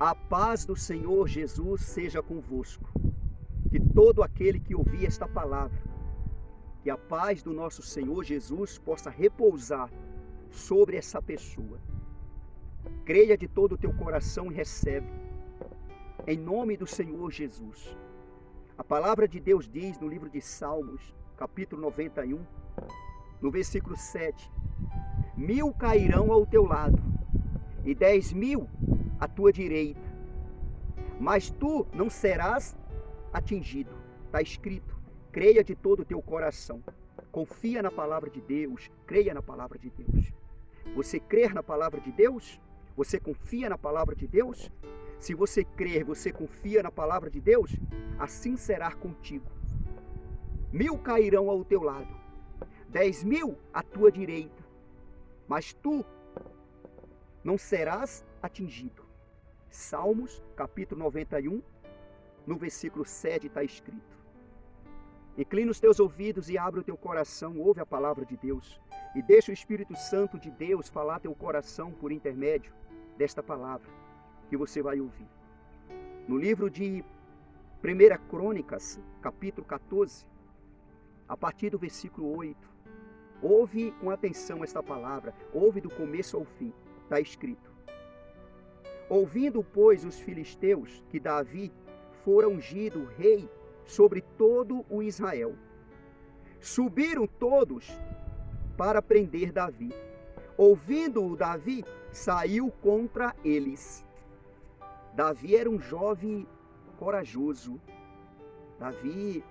A paz do Senhor Jesus seja convosco. Que todo aquele que ouvir esta palavra, que a paz do nosso Senhor Jesus possa repousar sobre essa pessoa. Creia de todo o teu coração e recebe, em nome do Senhor Jesus. A palavra de Deus diz no livro de Salmos, capítulo 91, no versículo 7: 1000 cairão ao teu lado e 10.000 à tua direita, mas tu não serás atingido. Está escrito. Creia de todo o teu coração. Confia na palavra de Deus. Creia na palavra de Deus. Você crer na palavra de Deus? Você confia na palavra de Deus? Se você crer, você confia na palavra de Deus, assim será contigo. 1000 cairão ao teu lado, 10.000 à tua direita, mas tu não serás atingido. Salmos, capítulo 91, no versículo 7 está escrito. Inclina os teus ouvidos e abre o teu coração, ouve a palavra de Deus e deixa o Espírito Santo de Deus falar teu coração por intermédio desta palavra que você vai ouvir. No livro de 1 Crônicas, capítulo 14, a partir do versículo 8, ouve com atenção esta palavra, ouve do começo ao fim, está escrito. Ouvindo, pois, os filisteus que Davi fora ungido rei sobre todo o Israel, subiram todos para prender Davi. Ouvindo-o Davi, saiu contra eles. Davi era um jovem corajoso. Davi,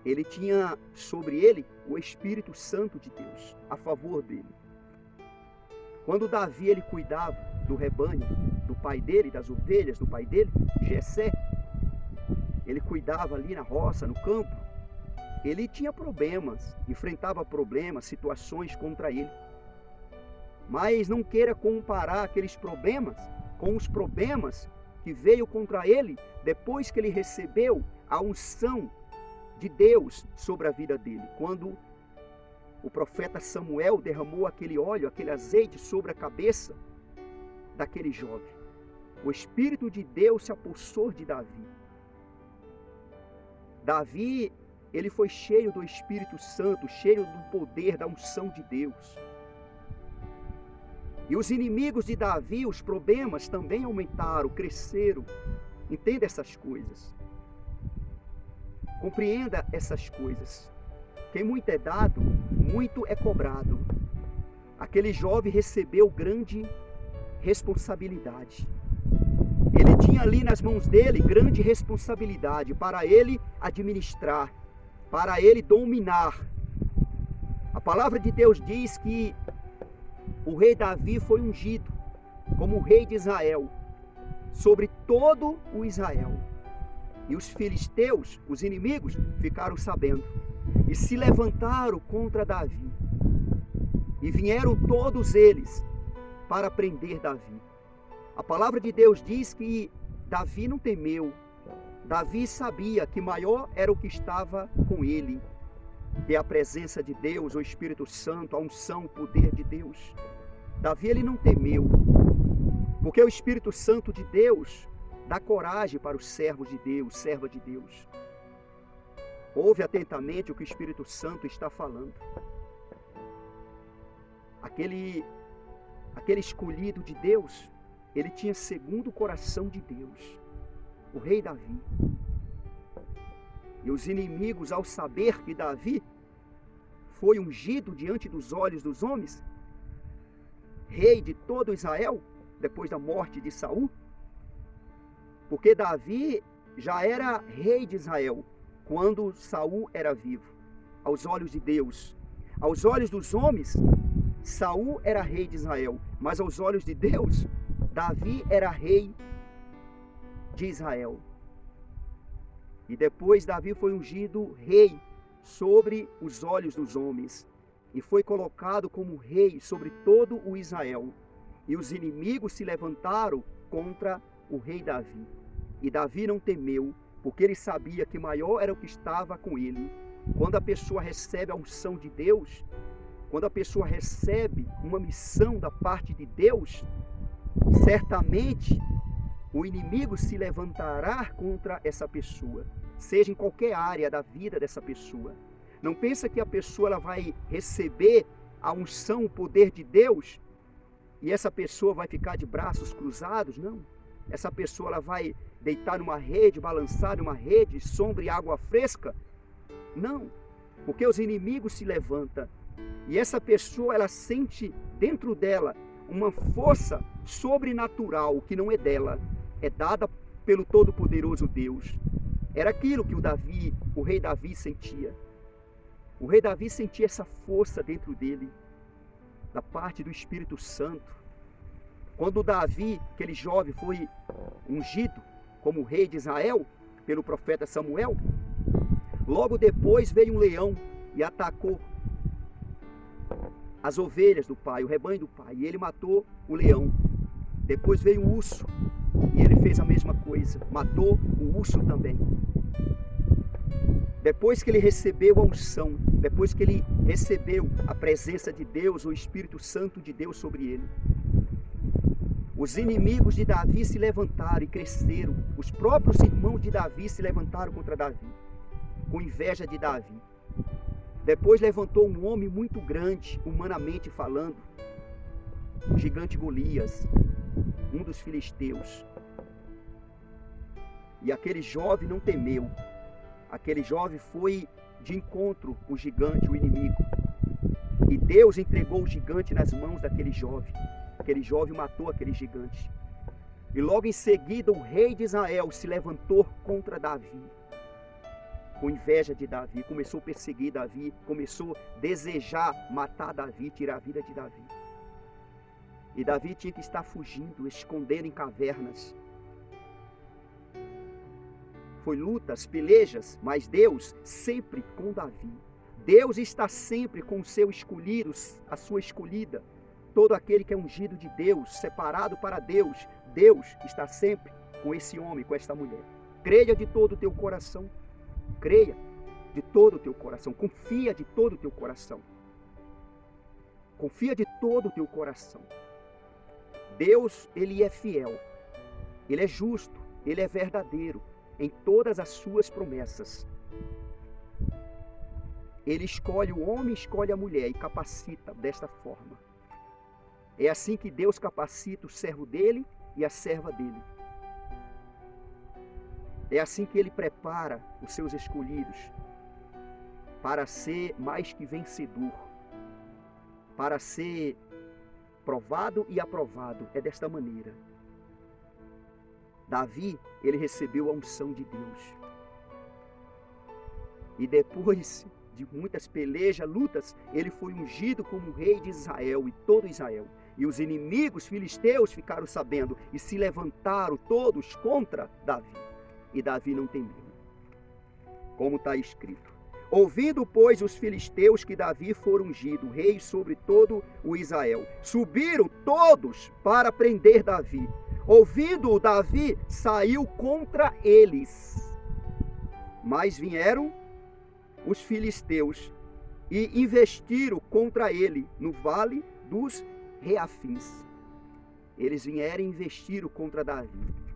ele tinha sobre ele o Espírito Santo de Deus a favor dele. Quando Davi ele cuidava do rebanho do pai dele, das ovelhas do pai dele, Jessé, ele cuidava ali na roça, no campo, ele tinha problemas, enfrentava problemas, situações contra ele. Mas não queira comparar aqueles problemas com os problemas que veio contra ele depois que ele recebeu a unção de Deus sobre a vida dele. Quando o profeta Samuel derramou aquele óleo, aquele azeite sobre a cabeça daquele jovem, o Espírito de Deus se apossou de Davi. Davi, ele foi cheio do Espírito Santo, cheio do poder, da unção de Deus. E os inimigos de Davi, os problemas também aumentaram, cresceram. Entenda essas coisas. Compreenda essas coisas. Quem muito é dado, muito é cobrado. Aquele jovem recebeu grande responsabilidade. Ele tinha ali nas mãos dele grande responsabilidade para ele administrar, para ele dominar. A palavra de Deus diz que o rei Davi foi ungido como rei de Israel, sobre todo o Israel. E os filisteus, os inimigos, ficaram sabendo e se levantaram contra Davi. E vieram todos eles para prender Davi. A palavra de Deus diz que Davi não temeu. Davi sabia que maior era o que estava com ele, que é a presença de Deus, o Espírito Santo, a unção, o poder de Deus. Davi ele não temeu, porque o Espírito Santo de Deus dá coragem para os servos de Deus, serva de Deus. Ouve atentamente o que o Espírito Santo está falando. Aquele escolhido de Deus, ele tinha segundo o coração de Deus, o rei Davi. E os inimigos, ao saber que Davi foi ungido diante dos olhos dos homens, rei de todo Israel, depois da morte de Saul, porque Davi já era rei de Israel quando Saul era vivo, aos olhos de Deus. Aos olhos dos homens, Saul era rei de Israel, mas aos olhos de Deus, Davi era rei de Israel. E depois Davi foi ungido rei sobre os olhos dos homens e foi colocado como rei sobre todo o Israel. E os inimigos se levantaram contra o rei Davi. E Davi não temeu, porque ele sabia que maior era o que estava com ele. Quando a pessoa recebe a unção de Deus, quando a pessoa recebe uma missão da parte de Deus, certamente o inimigo se levantará contra essa pessoa, seja em qualquer área da vida dessa pessoa. Não pensa que a pessoa ela vai receber a unção, o poder de Deus, e essa pessoa vai ficar de braços cruzados, não. Essa pessoa ela vai deitar numa rede, balançar numa rede, sombra e água fresca? Não, porque os inimigos se levantam, e essa pessoa ela sente dentro dela uma força sobrenatural que não é dela, é dada pelo Todo-Poderoso Deus. Era aquilo que o rei Davi sentia. O rei Davi sentia essa força dentro dele, da parte do Espírito Santo. Quando Davi, aquele jovem, foi ungido como rei de Israel pelo profeta Samuel, logo depois veio um leão e atacou as ovelhas do pai, o rebanho do pai, e ele matou o leão. Depois veio um urso e ele fez a mesma coisa, matou o urso também. Depois que ele recebeu a unção, depois que ele recebeu a presença de Deus, o Espírito Santo de Deus sobre ele, os inimigos de Davi se levantaram e cresceram. Os próprios irmãos de Davi se levantaram contra Davi, com inveja de Davi. Depois levantou um homem muito grande, humanamente falando, o gigante Golias, um dos filisteus. E aquele jovem não temeu. Aquele jovem foi de encontro com o gigante, o inimigo. E Deus entregou o gigante nas mãos daquele jovem. Aquele jovem matou aquele gigante. E logo em seguida o rei de Israel se levantou contra Davi. Com inveja de Davi, começou a perseguir Davi, começou a desejar matar Davi, tirar a vida de Davi. E Davi tinha que estar fugindo, escondendo em cavernas. Foi lutas, pelejas, mas Deus sempre com Davi. Deus está sempre com o seu escolhido, a sua escolhida. Todo aquele que é ungido de Deus, separado para Deus, Deus está sempre com esse homem, com esta mulher. Creia de todo o teu coração. Creia de todo o teu coração. Confia de todo o teu coração. Confia de todo o teu coração. Deus, Ele é fiel. Ele é justo. Ele é verdadeiro em todas as suas promessas. Ele escolhe o homem, escolhe a mulher e capacita desta forma. É assim que Deus capacita o servo dele e a serva dele. É assim que Ele prepara os seus escolhidos para ser mais que vencedor, para ser provado e aprovado. É desta maneira. Davi, ele recebeu a unção de Deus. E depois de muitas pelejas, lutas, ele foi ungido como rei de Israel e todo Israel. E os inimigos filisteus ficaram sabendo e se levantaram todos contra Davi. E Davi não temeu, como está escrito. Ouvindo, pois, os filisteus que Davi fora ungido, rei sobre todo o Israel, subiram todos para prender Davi. Ouvindo-o, Davi saiu contra eles. Mas vieram os filisteus e investiram contra ele no vale dos Reafins. Eles vieram e investiram contra Davi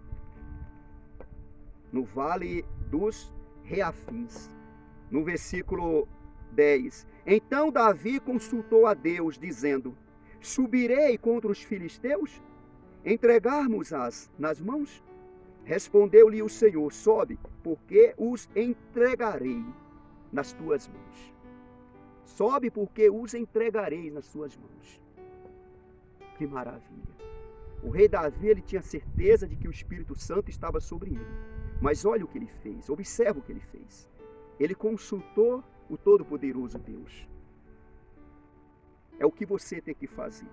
no vale dos Reafins. No versículo 10. Então Davi consultou a Deus, dizendo: subirei contra os filisteus? Entregarmos-as nas mãos? Respondeu-lhe o Senhor: sobe, porque os entregarei nas tuas mãos. Sobe, porque os entregarei nas tuas mãos. Que maravilha! O rei Davi, ele tinha certeza de que o Espírito Santo estava sobre ele. Mas olha o que ele fez, observa o que ele fez. Ele consultou o Todo-Poderoso Deus. É o que você tem que fazer.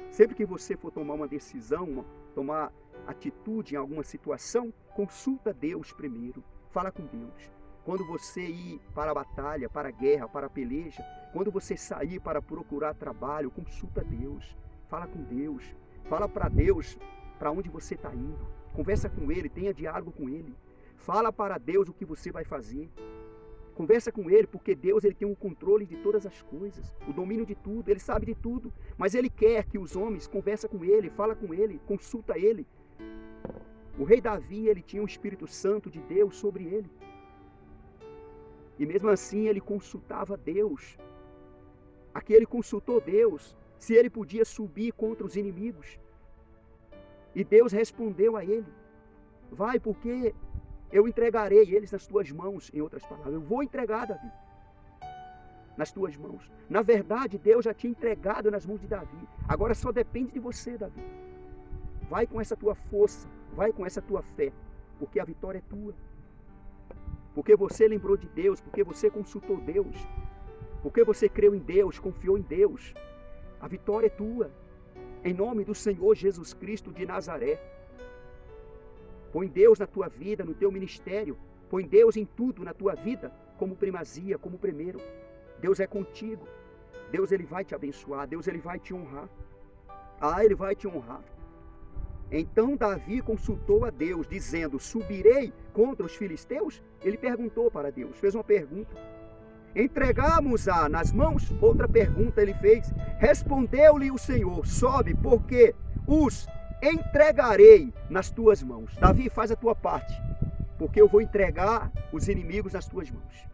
Sempre que você for tomar uma decisão, tomar atitude em alguma situação, consulta Deus primeiro. Fala com Deus. Quando você ir para a batalha, para a guerra, para a peleja, quando você sair para procurar trabalho, consulta Deus. Fala com Deus. Fala para Deus para onde você está indo. Conversa com Ele, tenha diálogo com Ele. Fala para Deus o que você vai fazer. Conversa com Ele, porque Deus ele tem o controle de todas as coisas, o domínio de tudo, Ele sabe de tudo. Mas Ele quer que os homens conversem com Ele, fala com Ele, consulta Ele. O rei Davi, ele tinha o Espírito Santo de Deus sobre ele. E mesmo assim ele consultava Deus. Aqui ele consultou Deus se ele podia subir contra os inimigos. E Deus respondeu a ele: vai, porque eu entregarei eles nas tuas mãos. Em outras palavras, eu vou entregar, Davi, nas tuas mãos. Na verdade, Deus já tinha entregado nas mãos de Davi. Agora só depende de você, Davi. Vai com essa tua força, vai com essa tua fé, porque a vitória é tua. Porque você lembrou de Deus, porque você consultou Deus, porque você creu em Deus, confiou em Deus. A vitória é tua. Em nome do Senhor Jesus Cristo de Nazaré. Põe Deus na tua vida, no teu ministério. Põe Deus em tudo na tua vida, como primazia, como primeiro. Deus é contigo. Deus, ele vai te abençoar. Deus, ele vai te honrar. Ele vai te honrar. Então Davi consultou a Deus, dizendo: subirei contra os filisteus? Ele perguntou para Deus, fez uma pergunta. Entregamos-a nas mãos? Outra pergunta ele fez. Respondeu-lhe o Senhor: sobe, porque os entregarei nas tuas mãos. Davi, faz a tua parte, porque eu vou entregar os inimigos nas tuas mãos.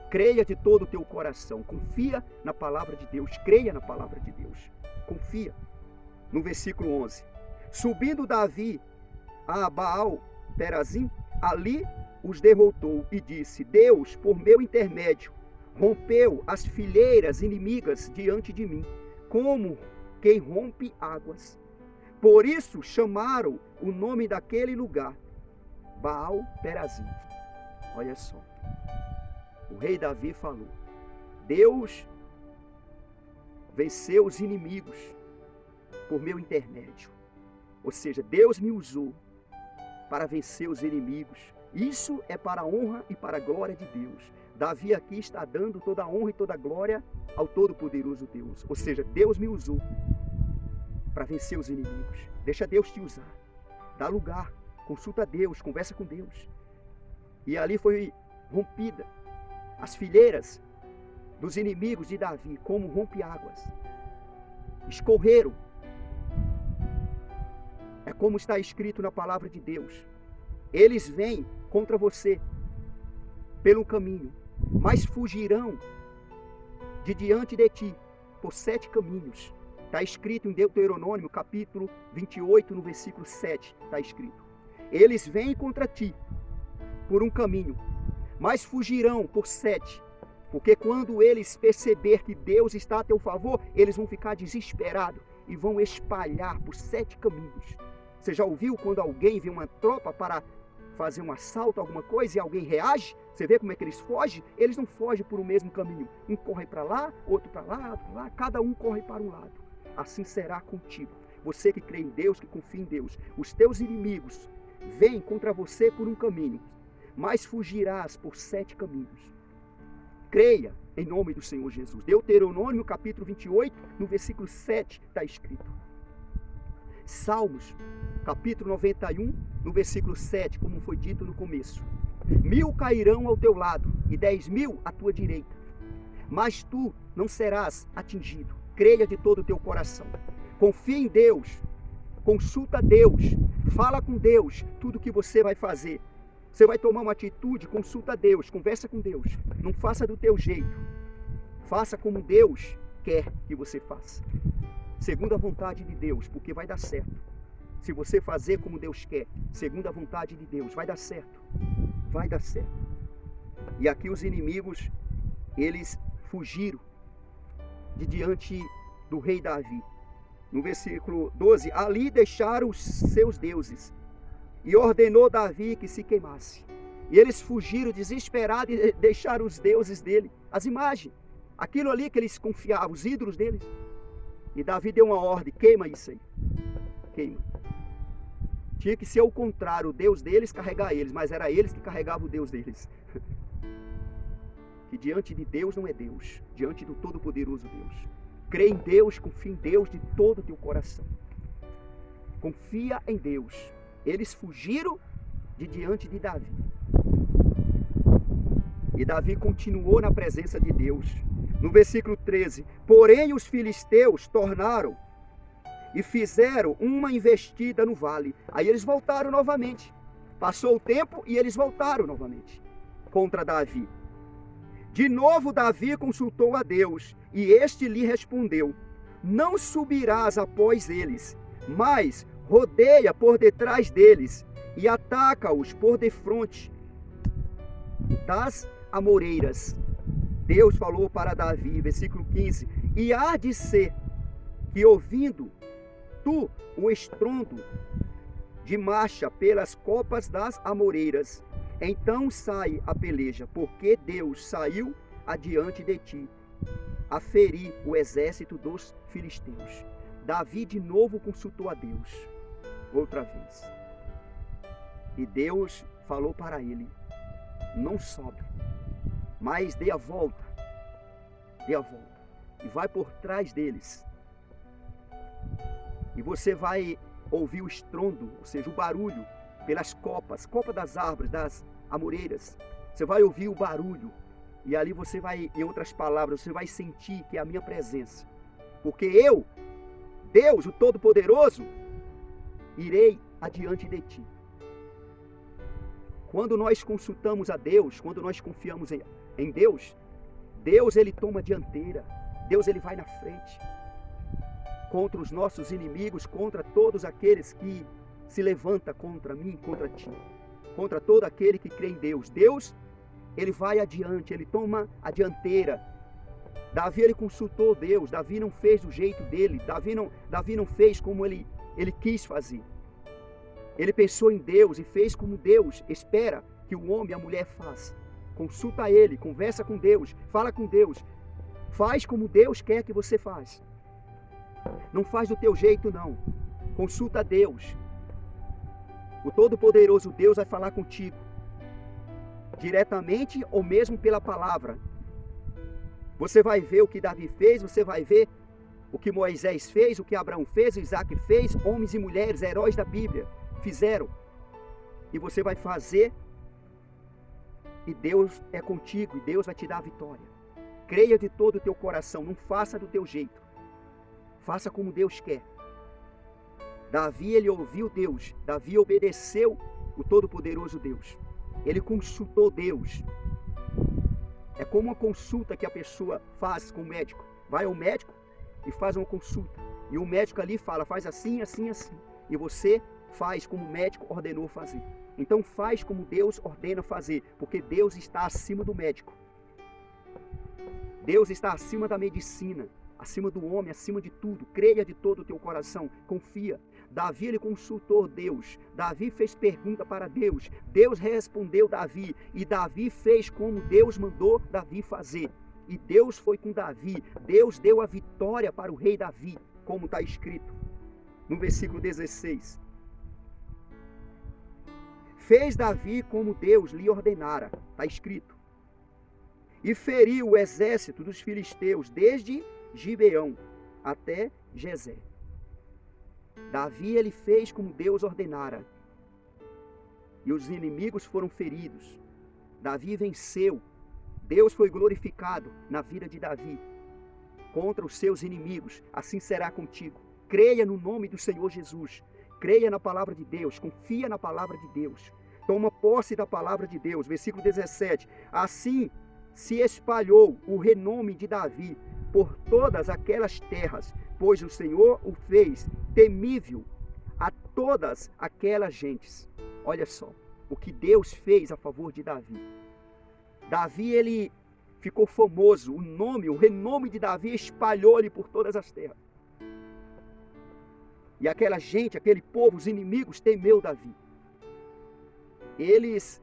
Creia de todo o teu coração, confia na palavra de Deus, creia na palavra de Deus, confia. No versículo 11, subindo Davi a Baal Perazim, ali os derrotou e disse: Deus, por meu intermédio, rompeu as fileiras inimigas diante de mim, como quem rompe águas. Por isso chamaram o nome daquele lugar Baal Perazim. Olha só, o rei Davi falou: Deus venceu os inimigos por meu intermédio. Ou seja, Deus me usou para vencer os inimigos. Isso é para a honra e para a glória de Deus. Davi aqui está dando toda a honra e toda a glória ao Todo-Poderoso Deus. Ou seja, Deus me usou para vencer os inimigos. Deixa Deus te usar. Dá lugar, consulta Deus, conversa com Deus. E ali foi rompida as fileiras dos inimigos de Davi, como rompe águas. Escorreram. É como está escrito na palavra de Deus. Eles vêm contra você pelo caminho, mas fugirão de diante de ti por 7 caminhos. Está escrito em Deuteronômio, capítulo 28, no versículo 7. Está escrito: eles vêm contra ti por um caminho, mas fugirão por 7. Porque quando eles perceber que Deus está a teu favor, eles vão ficar desesperados e vão espalhar por 7 caminhos. Você já ouviu quando alguém vê uma tropa para fazer um assalto, alguma coisa, e alguém reage? Você vê como é que eles fogem? Eles não fogem por o mesmo caminho. Um corre para lá, outro para lá, outro para lá. Cada um corre para um lado. Assim será contigo. Você que crê em Deus, que confia em Deus. Os teus inimigos vêm contra você por um caminho, mas fugirás por 7 caminhos. Creia em nome do Senhor Jesus. Deuteronômio capítulo 28, no versículo 7, está escrito. Salmos capítulo 91, no versículo 7, como foi dito no começo. 1000 cairão ao teu lado e 10.000 à tua direita, mas tu não serás atingido. Creia de todo o teu coração. Confia em Deus. Consulta Deus. Fala com Deus tudo o que você vai fazer. Você vai tomar uma atitude, consulta Deus, conversa com Deus. Não faça do teu jeito. Faça como Deus quer que você faça. Segundo a vontade de Deus, porque vai dar certo. Se você fazer como Deus quer, segundo a vontade de Deus, vai dar certo. Vai dar certo. E aqui os inimigos, eles fugiram de diante do rei Davi. No versículo 12, ali deixaram os seus deuses e ordenou Davi que se queimasse. E eles fugiram desesperados e deixaram os deuses dele, as imagens, aquilo ali que eles confiavam, os ídolos deles. E Davi deu uma ordem: queima isso aí, queima. Tinha que ser o contrário, o Deus deles carregar eles, mas era eles que carregavam o Deus deles. Que diante de Deus não é Deus, diante do Todo-Poderoso Deus. Crê em Deus, confia em Deus de todo o teu coração. Confia em Deus. Eles fugiram de diante de Davi. E Davi continuou na presença de Deus. No versículo 13, porém os filisteus tornaram e fizeram uma investida no vale. Aí eles voltaram novamente. Passou o tempo e eles voltaram novamente contra Davi. De novo Davi consultou a Deus, e este lhe respondeu: não subirás após eles, mas rodeia por detrás deles e ataca-os por defronte das amoreiras. Deus falou para Davi, versículo 15: e há de ser que, ouvindo tu o estrondo de marcha pelas copas das amoreiras, então sai a peleja, porque Deus saiu adiante de ti a ferir o exército dos filisteus. Davi de novo consultou a Deus, outra vez. E Deus falou para ele: não sobe, mas dê a volta, e vai por trás deles. E você vai ouvir o estrondo, ou seja, o barulho pelas copas das árvores, das amoreiras. Você vai ouvir o barulho, e ali você vai, em outras palavras, você vai sentir que é a minha presença. Porque eu, Deus, o Todo-Poderoso, irei adiante de ti. Quando nós consultamos a Deus, quando nós confiamos em Deus, Deus ele toma a dianteira, Deus ele vai na frente contra os nossos inimigos, contra todos aqueles que se levantam contra mim, contra ti, contra todo aquele que crê em Deus. Deus, ele vai adiante, ele toma a dianteira. Davi, ele consultou Deus. Davi não fez do jeito dele, Davi não fez como ele quis fazer. Ele pensou em Deus e fez como Deus espera que o homem e a mulher façam. Consulta ele, conversa com Deus, fala com Deus, faz como Deus quer que você faça. Não faz do teu jeito, não. Consulta a Deus. O Todo-Poderoso Deus vai falar contigo, diretamente ou mesmo pela palavra. Você vai ver o que Davi fez, você vai ver o que Moisés fez, o que Abraão fez, o Isaac fez, homens e mulheres, heróis da Bíblia, fizeram. E você vai fazer, e Deus é contigo, e Deus vai te dar a vitória. Creia de todo o teu coração, não faça do teu jeito. Faça como Deus quer. Davi, ele ouviu Deus. Davi obedeceu o Todo-Poderoso Deus. Ele consultou Deus. É como uma consulta que a pessoa faz com o médico. Vai ao médico e faz uma consulta. E o médico ali fala, faz assim, assim, assim. E você faz como o médico ordenou fazer. Então faz como Deus ordena fazer. Porque Deus está acima do médico. Deus está acima da medicina, acima do homem, acima de tudo. Creia de todo o teu coração, confia. Davi, ele consultou Deus. Davi fez pergunta para Deus. Deus respondeu Davi. E Davi fez como Deus mandou Davi fazer. E Deus foi com Davi. Deus deu a vitória para o rei Davi, como está escrito no versículo 16. Fez Davi como Deus lhe ordenara, está escrito. E feriu o exército dos filisteus desde Gibeão até Gezé. Davi, ele fez como Deus ordenara. E os inimigos foram feridos. Davi venceu. Deus foi glorificado na vida de Davi contra os seus inimigos. Assim será contigo. Creia no nome do Senhor Jesus. Creia na palavra de Deus. Confia na palavra de Deus. Toma posse da palavra de Deus. Versículo 17. Assim se espalhou o renome de Davi por todas aquelas terras, pois o Senhor o fez temível a todas aquelas gentes. Olha só o que Deus fez a favor de Davi. Davi, ele ficou famoso, o renome de Davi espalhou-lhe por todas as terras. E aquela gente, aquele povo, os inimigos, temeu Davi. Eles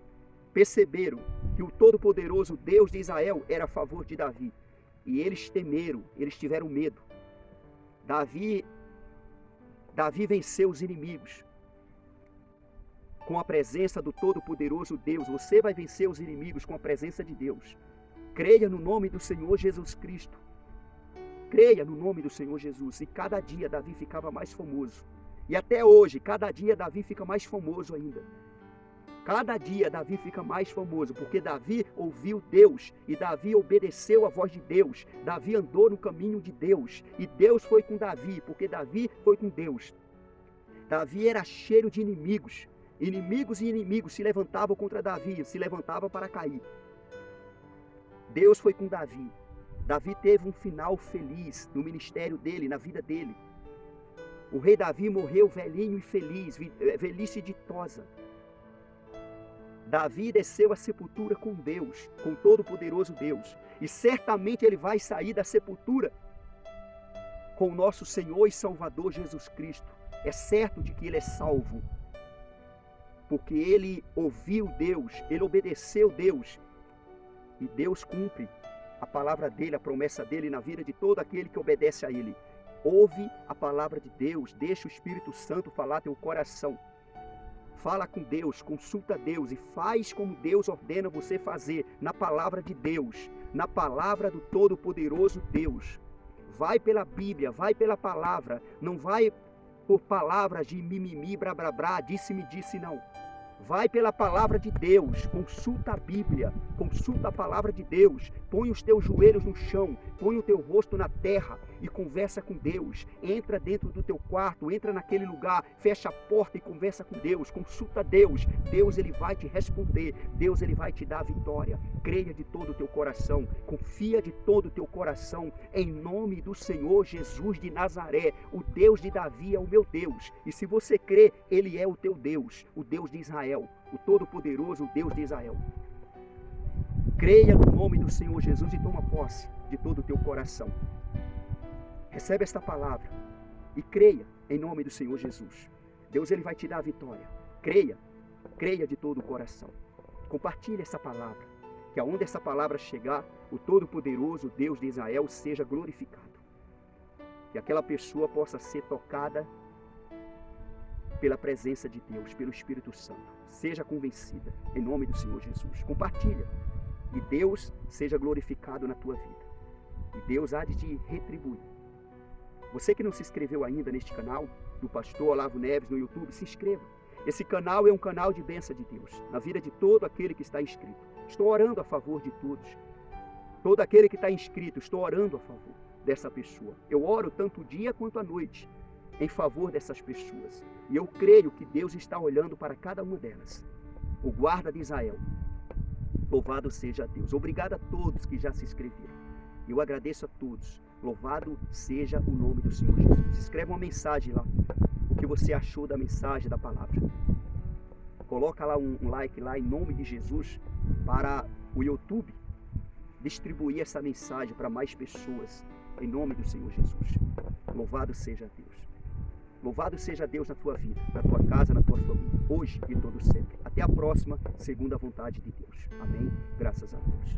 perceberam que o Todo-Poderoso Deus de Israel era a favor de Davi. E eles temeram, eles tiveram medo. Davi venceu os inimigos com a presença do Todo-Poderoso Deus. Você vai vencer os inimigos com a presença de Deus. Creia no nome do Senhor Jesus Cristo. Creia no nome do Senhor Jesus. E cada dia Davi ficava mais famoso. E até hoje, cada dia Davi fica mais famoso ainda. Cada dia Davi fica mais famoso, porque Davi ouviu Deus e Davi obedeceu a voz de Deus. Davi andou no caminho de Deus e Deus foi com Davi, porque Davi foi com Deus. Davi era cheio de inimigos. Inimigos e inimigos se levantavam contra Davi, se levantavam para cair. Deus foi com Davi. Davi teve um final feliz no ministério dele, na vida dele. O rei Davi morreu velhinho e feliz, velhice ditosa. Davi desceu à sepultura com Deus, com o Todo-Poderoso Deus. E certamente ele vai sair da sepultura com o nosso Senhor e Salvador Jesus Cristo. É certo de que ele é salvo, porque ele ouviu Deus, ele obedeceu Deus. E Deus cumpre a palavra dele, a promessa dele na vida de todo aquele que obedece a ele. Ouve a palavra de Deus, deixa o Espírito Santo falar teu coração. Fala com Deus, consulta Deus e faz como Deus ordena você fazer, na palavra de Deus, na palavra do Todo-Poderoso Deus. Vai pela Bíblia, vai pela palavra, não vai por palavras de mimimi, brá, disse-me, disse não. Vai pela palavra de Deus, consulta a Bíblia, consulta a palavra de Deus, põe os teus joelhos no chão, põe o teu rosto na terra e conversa com Deus. Entra dentro do teu quarto, entra naquele lugar, fecha a porta e conversa com Deus, consulta Deus. Deus ele vai te responder, Deus ele vai te dar a vitória. Creia de todo o teu coração, confia de todo o teu coração, em nome do Senhor Jesus de Nazaré. O Deus de Davi é o meu Deus, e se você crê, ele é o teu Deus, o Deus de Israel, o Todo-Poderoso, o Deus de Israel. Creia no nome do Senhor Jesus e toma posse de todo o teu coração. Recebe esta palavra e creia em nome do Senhor Jesus. Deus ele vai te dar a vitória. Creia, creia de todo o coração. Compartilhe essa palavra, que aonde essa palavra chegar, o Todo-Poderoso Deus de Israel seja glorificado. Que aquela pessoa possa ser tocada pela presença de Deus, pelo Espírito Santo. Seja convencida em nome do Senhor Jesus. Compartilha e Deus seja glorificado na tua vida. E Deus há de te retribuir. Você que não se inscreveu ainda neste canal, do Pastor Olavo Neves no YouTube, se inscreva. Esse canal é um canal de bênção de Deus, na vida de todo aquele que está inscrito. Estou orando a favor de todos. Todo aquele que está inscrito, estou orando a favor dessa pessoa. Eu oro tanto dia quanto à noite em favor dessas pessoas. E eu creio que Deus está olhando para cada uma delas. O guarda de Israel. Louvado seja Deus. Obrigado a todos que já se inscreveram. Eu agradeço a todos. Louvado seja o nome do Senhor Jesus. Escreve uma mensagem lá. O que você achou da mensagem, da palavra. Coloca lá um like lá em nome de Jesus para o YouTube distribuir essa mensagem para mais pessoas. Em nome do Senhor Jesus. Louvado seja Deus. Louvado seja Deus na tua vida, na tua casa, na tua família, hoje e todo sempre. Até a próxima, segundo a vontade de Deus. Amém? Graças a Deus.